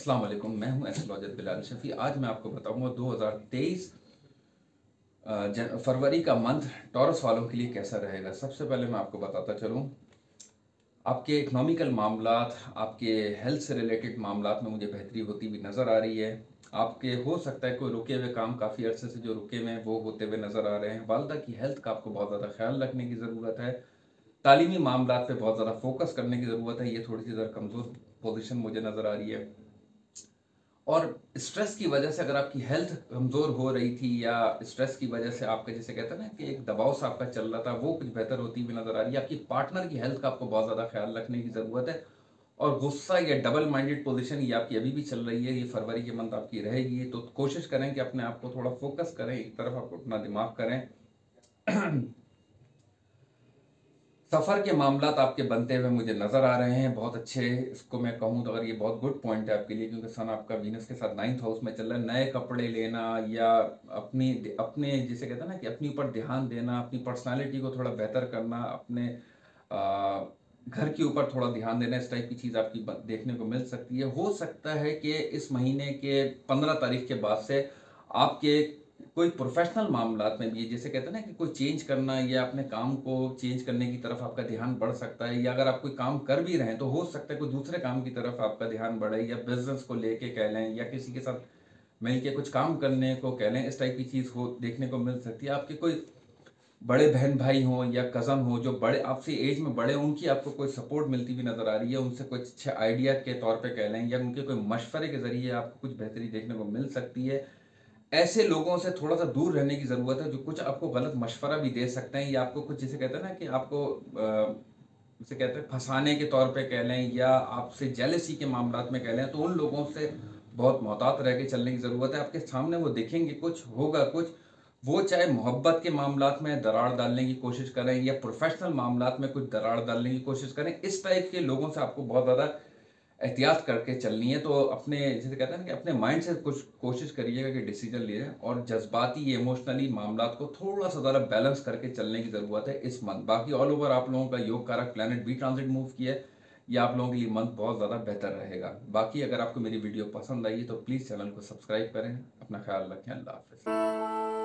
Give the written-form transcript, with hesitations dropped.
अस्सलाम वालेकुम, मैं हूं एस्ट्रोलॉजर बिलाल शफी। आज मैं आपको बताऊंगा 2023 फरवरी का मंथ टॉरस वालों के लिए कैसा रहेगा। सबसे पहले मैं आपको बताता चलूं, आपके इकोनॉमिकल मामलात, आपके हेल्थ से रिलेटेड मामलात में मुझे बेहतरी होती हुई नज़र आ रही है। आपके हो सकता है कोई रुके हुए काम, काफ़ी अरसे से जो रुके हुए हैं वो होते हुए नज़र आ रहे हैं। वालदा की हेल्थ का आपको बहुत ज़्यादा ख्याल रखने की ज़रूरत है। तालीमी मामलात पे बहुत ज़्यादा फोकस करने की ज़रूरत है। ये थोड़ी सी ज़रा कमज़ोर पोजीशन मुझे नज़र आ रही है। और स्ट्रेस की वजह से अगर आपकी हेल्थ कमज़ोर हो रही थी या स्ट्रेस की वजह से आपका, जैसे कहते हैं ना कि एक दबाव सा आपका चल रहा था, वो कुछ बेहतर होती हुई नज़र आ रही है। आपकी पार्टनर की हेल्थ का आपको बहुत ज़्यादा ख्याल रखने की ज़रूरत है। और गुस्सा या डबल माइंडेड पोजीशन ये आपकी अभी भी चल रही है, ये फरवरी के मंथ आपकी रहेगी। तो कोशिश करें कि अपने आप को थोड़ा फोकस करें, एक तरफ आप अपना दिमाग करें। सफ़र के मामलात आपके बनते हुए मुझे नज़र आ रहे हैं, बहुत अच्छे। इसको मैं कहूँ तो अगर ये बहुत गुड पॉइंट है आपके लिए, क्योंकि सन आपका वीनस के साथ 9th हाउस में चल रहा है। नए कपड़े लेना या अपनी अपने जिसे कहते हैं ना कि अपने ऊपर ध्यान देना, अपनी पर्सनालिटी को थोड़ा बेहतर करना, अपने आ, घर के ऊपर थोड़ा ध्यान देना, इस टाइप की चीज़ आपकी देखने को मिल सकती है। हो सकता है कि इस महीने के 15 तारीख के बाद से आपके कोई प्रोफेशनल मामलात में भी, जैसे कहते हैं ना कि कोई चेंज करना या अपने काम को चेंज करने की तरफ आपका ध्यान बढ़ सकता है। या अगर आप कोई काम कर भी रहे हैं तो हो सकता है कोई दूसरे काम की तरफ आपका ध्यान बढ़े, या बिजनेस को लेके कह लें, या किसी के साथ मिलके कुछ काम करने को कह लें। इस टाइप की चीज़ हो देखने को मिल सकती है। आपके कोई बड़े बहन भाई हों या कज़न हो जो बड़े आपसे एज में बड़े, उनकी आपको कोई सपोर्ट मिलती हुई नज़र आ रही है। उनसे कुछ अच्छे आइडिया के तौर पे कह लें, या उनके कोई मशवरे के ज़रिए आपको कुछ बेहतरी देखने को मिल सकती है। ऐसे लोगों से थोड़ा सा दूर रहने की ज़रूरत है जो कुछ आपको गलत मशवरा भी दे सकते हैं, या आपको कुछ, जिसे कहते हैं ना कि आपको जिसे कहते हैं फंसाने के तौर पे कह लें, या आपसे जेलसी के मामलात में कह लें। तो उन लोगों से बहुत मोहतात रह के चलने की ज़रूरत है। आपके सामने वो देखेंगे कुछ, होगा कुछ, वो चाहे मोहब्बत के मामलात में दरार डालने की कोशिश करें या प्रोफेशनल मामलात में कुछ दरार डालने की कोशिश करें, इस टाइप के लोगों से आपको बहुत ज़्यादा एहतियात करके चलनी है। तो अपने, जैसे कहते हैं ना कि अपने माइंड से कुछ कोशिश करिएगा कि डिसीजन लिए, और जज्बाती इमोशनली मामलात को थोड़ा सा ज़रा बैलेंस करके चलने की ज़रूरत है इस मंथ। बाकी ऑल ओवर आप लोगों का योग कारक प्लैनेट बी ट्रांजिट मूव किया है, ये आप लोगों के लिए मंथ बहुत ज़्यादा बेहतर रहेगा। बाकी अगर आपको मेरी वीडियो पसंद आई है तो प्लीज़ चैनल को सब्सक्राइब करें। अपना ख्याल रखें। अल्लाह हाफिज़।